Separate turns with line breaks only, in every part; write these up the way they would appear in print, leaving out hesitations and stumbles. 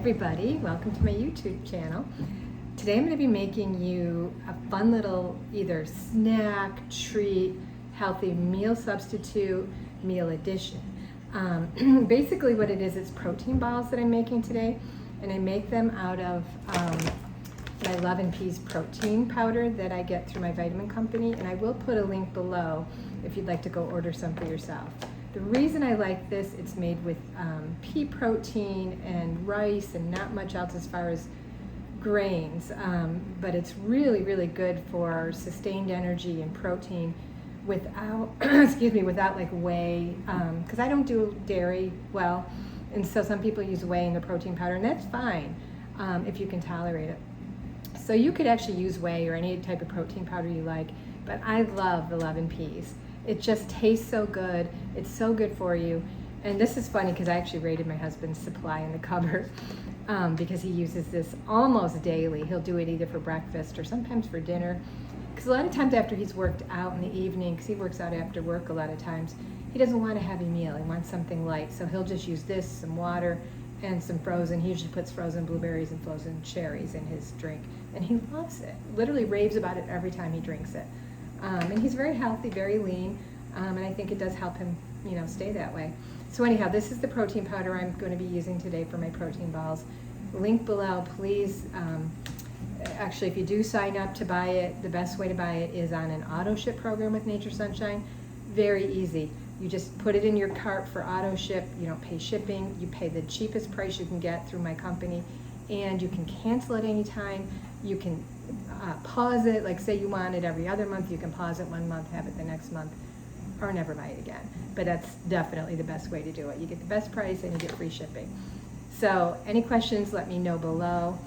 everybody, welcome to my YouTube channel. Today I'm going to be making you a fun little either snack, treat, healthy meal substitute, meal addition. Basically what it is, it's protein balls that I'm making today, and I make them out of my Love and Peas protein powder that I get through my vitamin company, and I will put a link below if you'd like to go order some for yourself. The reason I like this, it's made with pea protein and rice and not much else as far as grains, but it's really, really good for sustained energy and protein without, without like whey, because I don't do dairy well, and so some people use whey in the protein powder, and that's fine if you can tolerate it. So you could actually use whey or any type of protein powder you like, but I love the Love and Peas. It just tastes so good. It's so good for you. And this is funny because I actually raided my husband's supply in the cupboard because he uses this almost daily. He'll do it either for breakfast or sometimes for dinner. Because a lot of times after he's worked out in the evening, because he works out after work a lot of times, he doesn't want a heavy meal. He wants something light. So he'll just use this, some water, and some frozen. He usually puts frozen blueberries and frozen cherries in his drink. And he loves it. Literally raves about it every time he drinks it. And he's very healthy, very lean, and I think it does help him, stay that way. So anyhow, this is the protein powder I'm going to be using today for my protein balls. Link below, please. Actually, if you do sign up to buy it, the best way to buy it is on an auto ship program with Nature's Sunshine. Very easy. You just put it in your cart for auto ship. You don't pay shipping. You pay the cheapest price you can get through my company, and you can cancel it anytime. You can pause it, like say you want it every other month, you can pause it 1 month, have it the next month, or never buy it again. But that's definitely the best way to do it. You get the best price and you get free shipping. So any questions, let me know below.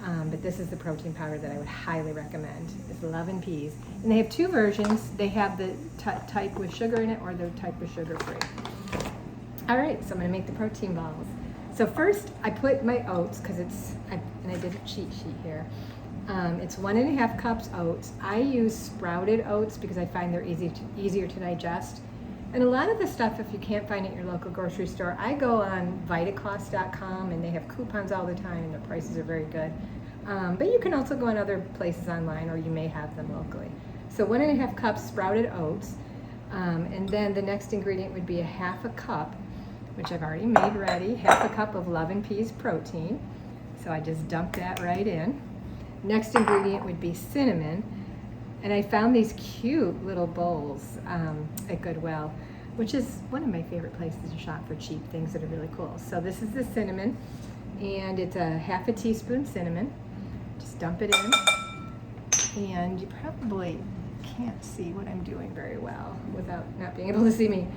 But this is the protein powder that I would highly recommend. It's Love and Peas. And they have two versions. They have the type with sugar in it or the type with sugar free. All right, so I'm gonna make the protein balls. So first I put my oats, because and I did a cheat sheet here. It's 1.5 cups oats. I use sprouted oats because I find they're easier to digest. And a lot of the stuff, if you can't find it at your local grocery store, I go on Vitacost.com, and they have coupons all the time, and the prices are very good. But you can also go on other places online, or you may have them locally. So 1.5 cups sprouted oats. And then the next ingredient would be 1/2 cup, which I've already made ready, 1/2 cup of Love and Peas protein. So I just dump that right in. Next ingredient would be cinnamon, and I found these cute little bowls at Goodwill, which is one of my favorite places to shop for cheap things that are really cool. So this is the cinnamon, and it's a 1/2 teaspoon cinnamon. Just dump it in, and you probably can't see what I'm doing very well without not being able to see me.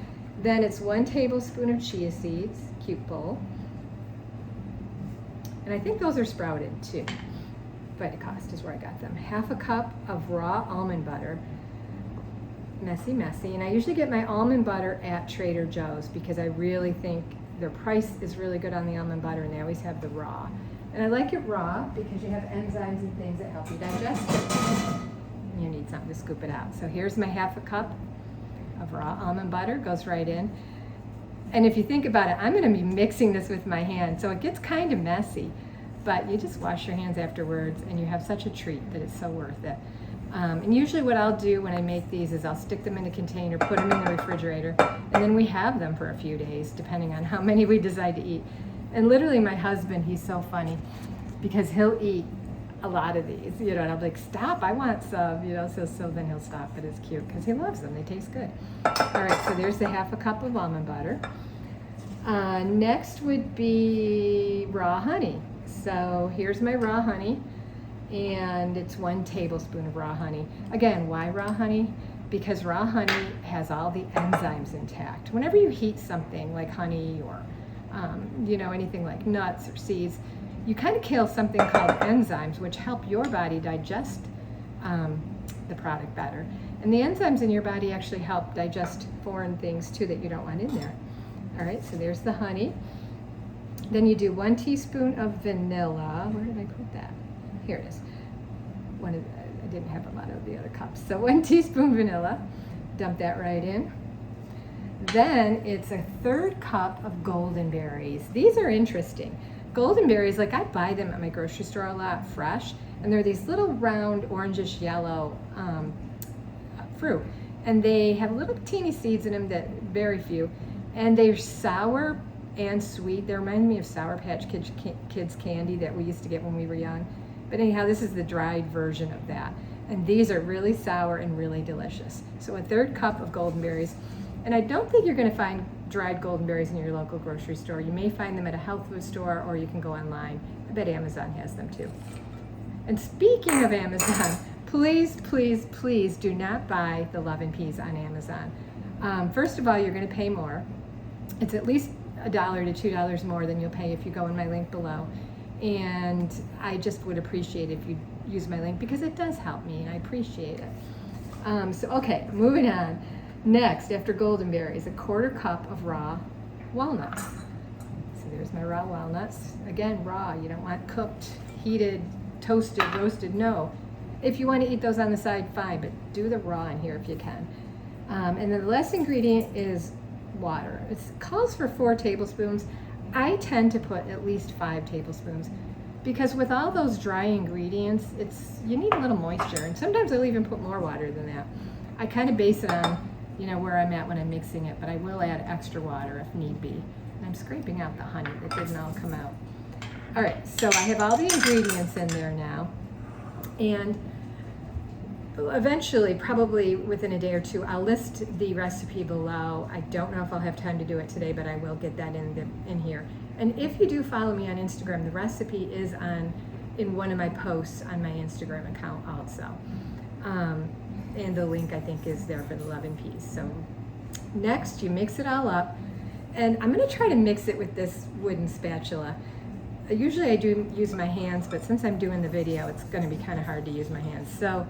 Then it's 1 tablespoon of chia seeds, cute bowl, and I think those are sprouted too. Vitacost is where I got them. 1/2 cup of raw almond butter, messy, and I usually get my almond butter at Trader Joe's because I really think their price is really good on the almond butter, and they always have the raw. And I like it raw because you have enzymes and things that help you digest it. And you need something to scoop it out. So here's my 1/2 cup of raw almond butter, goes right in. And if you think about it, I'm going to be mixing this with my hand, so it gets kind of messy. But you just wash your hands afterwards, and you have such a treat that it's so worth it. And usually what I'll do when I make these is I'll stick them in a container, put them in the refrigerator, and then we have them for a few days, depending on how many we decide to eat. And literally my husband, he's so funny, because he'll eat a lot of these, and I'll be like, stop, I want some, so then he'll stop, but it's cute, because he loves them, they taste good. All right, so there's the 1/2 cup of almond butter. Next would be raw honey. So here's my raw honey, and it's 1 tablespoon of raw honey. Again, why raw honey? Because raw honey has all the enzymes intact. Whenever you heat something like honey or, anything like nuts or seeds, you kind of kill something called enzymes, which help your body digest the product better. And the enzymes in your body actually help digest foreign things too that you don't want in there. All right, so there's the honey. Then you do 1 teaspoon of vanilla. Where did I put that? Here it is. I didn't have a lot of the other cups. So 1 teaspoon vanilla. Dump that right in. Then it's a 1/3 cup of golden berries. These are interesting. golden berries, like I buy them at my grocery store a lot, fresh, and they're these little round orangish yellow fruit, and they have little teeny seeds in them, that very few, and they're sour and sweet. They remind me of Sour Patch Kids candy that we used to get when we were young. But anyhow, this is the dried version of that. And these are really sour and really delicious. So a 1/3 cup of golden berries. And I don't think you're gonna find dried golden berries in your local grocery store. You may find them at a health food store, or you can go online. I bet Amazon has them too. And speaking of Amazon, please, please, please do not buy the Love and Peas on Amazon. First of all, you're gonna pay more. It's at least $1 to $2 more than you'll pay if you go in my link below. And I just would appreciate it if you use my link, because it does help me and I appreciate it. So okay, moving on. Next, after golden berries, a 1/4 cup of raw walnuts. So there's my raw walnuts. Again, raw. You don't want cooked, heated, toasted, roasted. No. If you want to eat those on the side, fine, but do the raw in here if you can. And then the last ingredient is water. It calls for 4 tablespoons. I tend to put at least 5 tablespoons, because with all those dry ingredients, you need a little moisture, and sometimes I'll even put more water than that. I kind of base it on, where I'm at when I'm mixing it, but I will add extra water if need be. And I'm scraping out the honey that didn't all come out. All right, so I have all the ingredients in there now, and eventually, probably within a day or two, I'll list the recipe below. I don't know if I'll have time to do it today, but I will get that in here. And if you do follow me on Instagram, the recipe is in one of my posts on my Instagram account also. And the link, I think, is there for the Love and Peas. So next, you mix it all up, and I'm going to try to mix it with this wooden spatula. Usually I do use my hands, but since I'm doing the video, it's going to be kind of hard to use my hands. So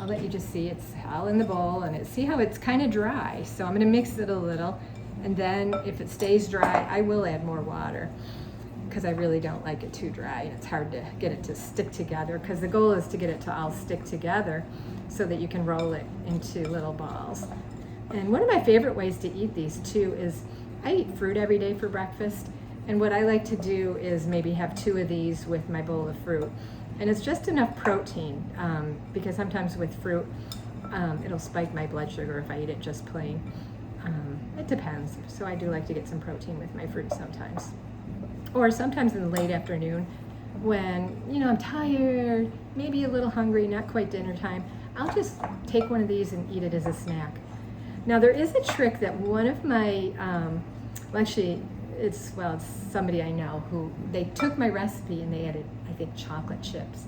I'll let you just see it's all in the bowl, and see how it's kind of dry. So I'm going to mix it a little, and then if it stays dry, I will add more water, because I really don't like it too dry. It's hard to get it to stick together, because the goal is to get it to all stick together so that you can roll it into little balls. And one of my favorite ways to eat these too is I eat fruit every day for breakfast. And what I like to do is maybe have 2 of these with my bowl of fruit. And it's just enough protein, because sometimes with fruit, it'll spike my blood sugar if I eat it just plain. It depends. So I do like to get some protein with my fruit sometimes. Or sometimes in the late afternoon when, I'm tired, maybe a little hungry, not quite dinner time, I'll just take one of these and eat it as a snack. Now there is a trick that one of my, it's somebody I know who, they took my recipe and they added, I think, chocolate chips.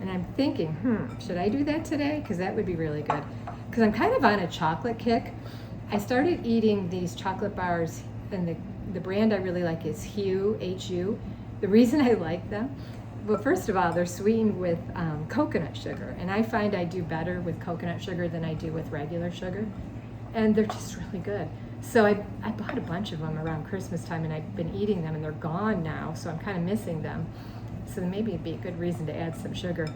And I'm thinking, should I do that today? Because that would be really good. Because I'm kind of on a chocolate kick. I started eating these chocolate bars, and the brand I really like is Hu, H-U. The reason I like them, well, first of all, they're sweetened with coconut sugar. And I find I do better with coconut sugar than I do with regular sugar. And they're just really good. So I bought a bunch of them around Christmas time, and I've been eating them, and they're gone now, so I'm kind of missing them. So maybe it'd be a good reason to add some sugar.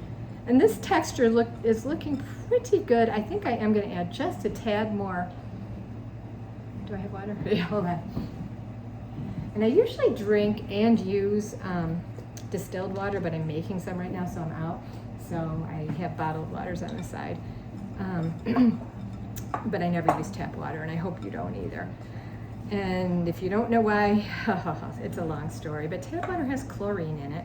And this texture is looking pretty good. I think I am going to add just a tad more. Do I have water? Yeah, hold on. And I usually drink and use distilled water, but I'm making some right now, so I'm out. So I have bottled waters on the side. But I never use tap water, and I hope you don't either. And if you don't know why, it's a long story, but tap water has chlorine in it,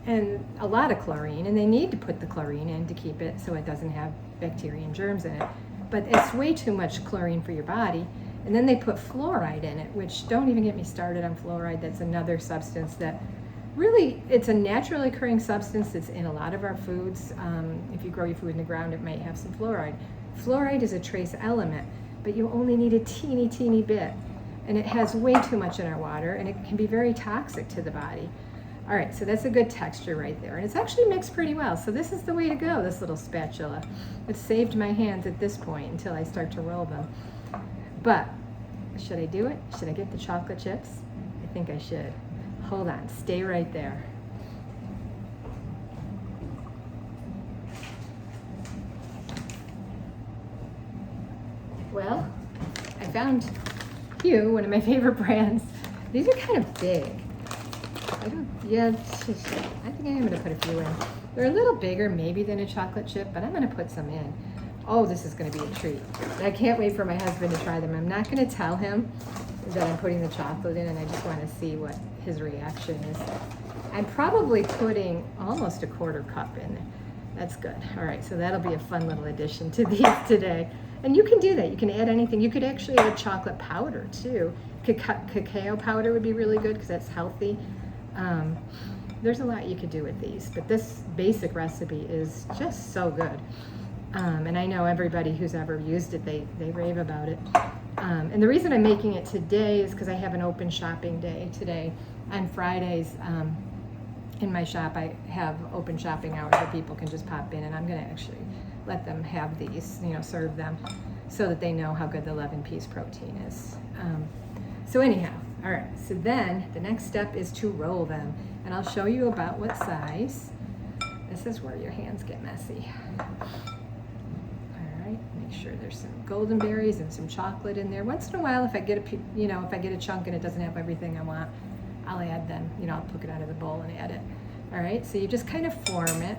and a lot of chlorine, and they need to put the chlorine in to keep it so it doesn't have bacteria and germs in it. But it's way too much chlorine for your body. And then they put fluoride in it, which, don't even get me started on fluoride. That's another substance that really, it's a naturally occurring substance that's in a lot of our foods. If you grow your food in the ground, it might have some fluoride. Fluoride is a trace element, but you only need a teeny, teeny bit. And it has way too much in our water, and it can be very toxic to the body. All right, so that's a good texture right there. And it's actually mixed pretty well. So this is the way to go, this little spatula. It saved my hands at this point until I start to roll them. But should I do it? Should I get the chocolate chips? I think I should. Hold on, stay right there. Well, I found Hu, one of my favorite brands. These are kind of big. Yeah, I think I'm gonna put a few in. They're a little bigger maybe than a chocolate chip, but I'm gonna put some in. Oh, this is gonna be a treat. I can't wait for my husband to try them. I'm not gonna tell him that I'm putting the chocolate in, and I just wanna see what his reaction is. I'm probably putting almost a 1/4 cup in there. That's good. All right, so that'll be a fun little addition to these today. And you can do that. You can add anything. You could actually add chocolate powder too. Cacao powder would be really good because that's healthy. There's a lot you could do with these, but this basic recipe is just so good. And I know everybody who's ever used it, they rave about it. And the reason I'm making it today is because I have an open shopping day today. On Fridays, in my shop, I have open shopping hours where people can just pop in, and I'm going to actually let them have these, serve them so that they know how good the 11-piece protein is. So anyhow, all right, so then the next step is to roll them, and I'll show you about what size. This is where your hands get messy. All right, make sure there's some golden berries and some chocolate in there. Once in a while, if I get a chunk and it doesn't have everything I want, I'll add them, I'll pick it out of the bowl and add it. All right, so you just kind of form it.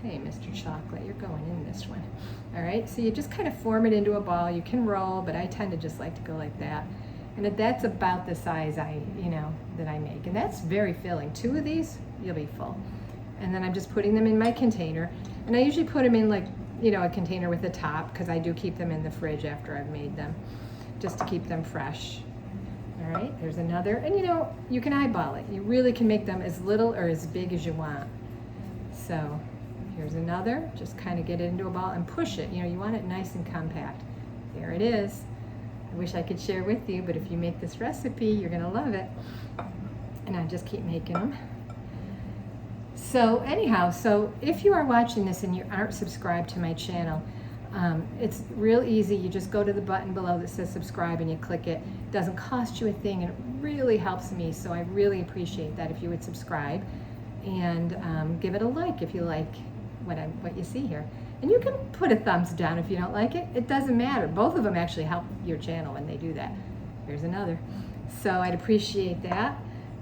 Hey, Mr. Chocolate, you're going in this one. All right, so you just kind of form it into a ball. You can roll, but I tend to just like to go like that. And that's about the size that I make. And that's very filling. 2 of these, you'll be full. And then I'm just putting them in my container. And I usually put them in a container with a top, because I do keep them in the fridge after I've made them, just to keep them fresh. All right, there's another. And you can eyeball it. You really can make them as little or as big as you want. So here's another. Just kind of get it into a ball and push it. You want it nice and compact. There it is. I wish I could share with you, but if you make this recipe, you're going to love it. And I just keep making them. So anyhow, if you are watching this and you aren't subscribed to my channel, it's real easy. You just go to the button below that says subscribe and you click it. It doesn't cost you a thing, and it really helps me. So I really appreciate that if you would subscribe and give it a like if you like what you see here. And you can put a thumbs down if you don't like it. It doesn't matter. Both of them actually help your channel when they do that. Here's another. So I'd appreciate that.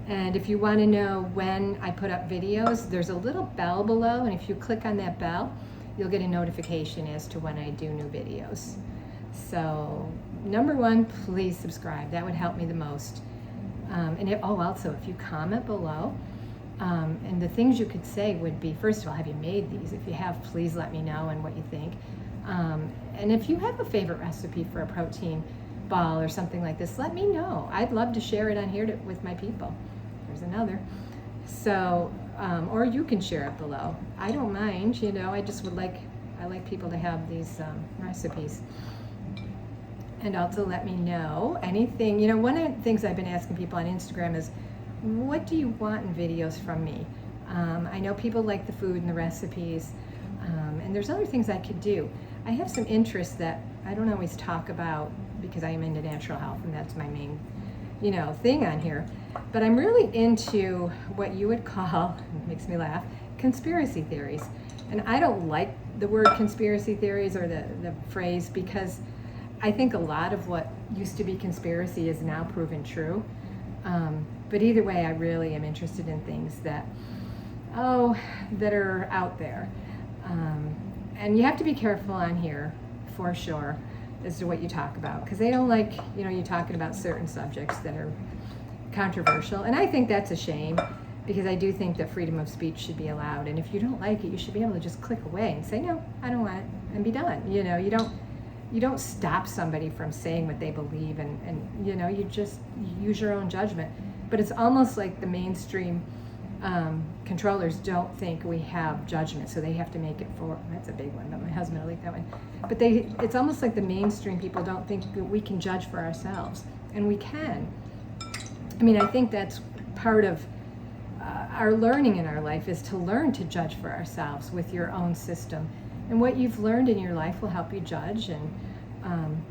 And if you want to know when I put up videos, there's a little bell below, and if you click on that bell, you'll get a notification as to when I do new videos. So number 1, please subscribe. That would help me the most. Also, if you comment below, and the things you could say would be, first of all, have you made these? If you have, please let me know and what you think. And if you have a favorite recipe for a protein ball or something like this, let me know. I'd love to share it on here with my people. There's another. So, or you can share it below. I don't mind, I just I like people to have these recipes. And also let me know anything. One of the things I've been asking people on Instagram is, what do you want in videos from me? I know people like the food and the recipes, and there's other things I could do. I have some interests that I don't always talk about because I am into natural health, and that's my main, thing on here. But I'm really into what you would call, it makes me laugh, conspiracy theories. And I don't like the word conspiracy theories or the phrase, because I think a lot of what used to be conspiracy is now proven true. But either way, I really am interested in things that are out there. And you have to be careful on here, for sure, as to what you talk about, because they don't like, you talking about certain subjects that are controversial. And I think that's a shame, because I do think that freedom of speech should be allowed. And if you don't like it, you should be able to just click away and say, no, I don't want it, and be done. You don't stop somebody from saying what they believe, and you just use your own judgment. But it's almost like the mainstream controllers don't think we have judgment, so they have to make it for, that's a big one, but my husband will like that one. But it's almost like the mainstream people don't think we can judge for ourselves, and we can. I think that's part of our learning in our life, is to learn to judge for ourselves with your own system. And what you've learned in your life will help you judge, and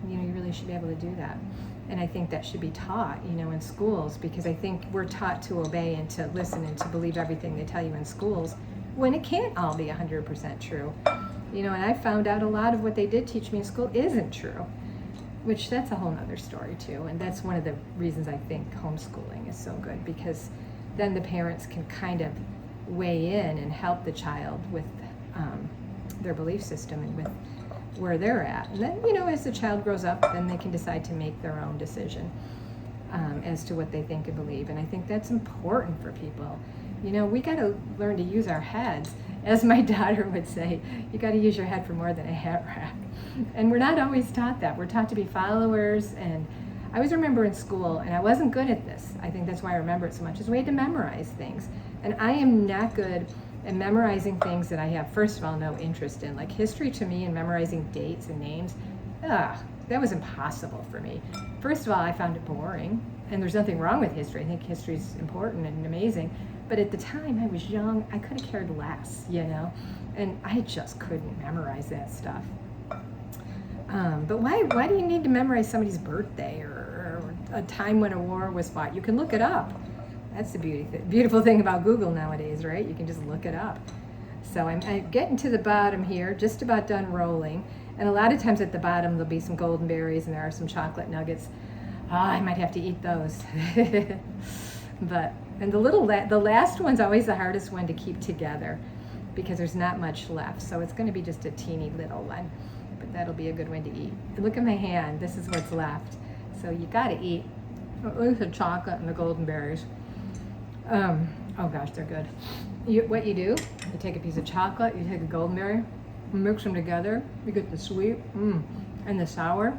you really should be able to do that. And I think that should be taught, in schools, because I think we're taught to obey and to listen and to believe everything they tell you in schools, when it can't all be 100% true. And I found out a lot of what they did teach me in school isn't true, which that's a whole nother story too. And that's one of the reasons I think homeschooling is so good, because then the parents can kind of weigh in and help the child with their belief system and with where they're at. And then, as the child grows up, then they can decide to make their own decision as to what they think and believe. And I think that's important for people. We got to learn to use our heads. As my daughter would say, you got to use your head for more than a hat rack. And we're not always taught that. We're taught to be followers. And I always remember in school, and I wasn't good at this, I think that's why I remember it so much, is we had to memorize things. And I am not good at memorizing things that I have, first of all, no interest in. Like history to me and memorizing dates and names, that was impossible for me. First of all, I found it boring. And there's nothing wrong with history. I think history is important and amazing. But at the time I was young, I could have cared less, and I just couldn't memorize that stuff. But why do you need to memorize somebody's birthday or a time when a war was fought? You can look it up. That's the beautiful thing about Google nowadays, right? You can just look it up. So I'm getting to the bottom here, just about done rolling. And a lot of times at the bottom there'll be some golden berries and there are some chocolate nuggets. I might have to eat those. And the last one's always the hardest one to keep together because there's not much left. So it's going to be just a teeny little one, but that'll be a good one to eat. Look at my hand. This is what's left. So you got to eat at least the chocolate and the golden berries. Oh gosh, they're good. What you do, you take a piece of chocolate, you take a golden berry, you mix them together, you get the sweet and the sour.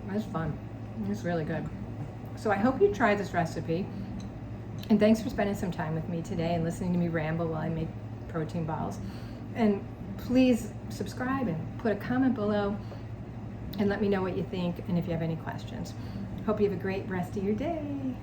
That's fun. It's really good. So I hope you try this recipe. And thanks for spending some time with me today and listening to me ramble while I make protein balls. And please subscribe and put a comment below and let me know what you think and if you have any questions. Hope you have a great rest of your day.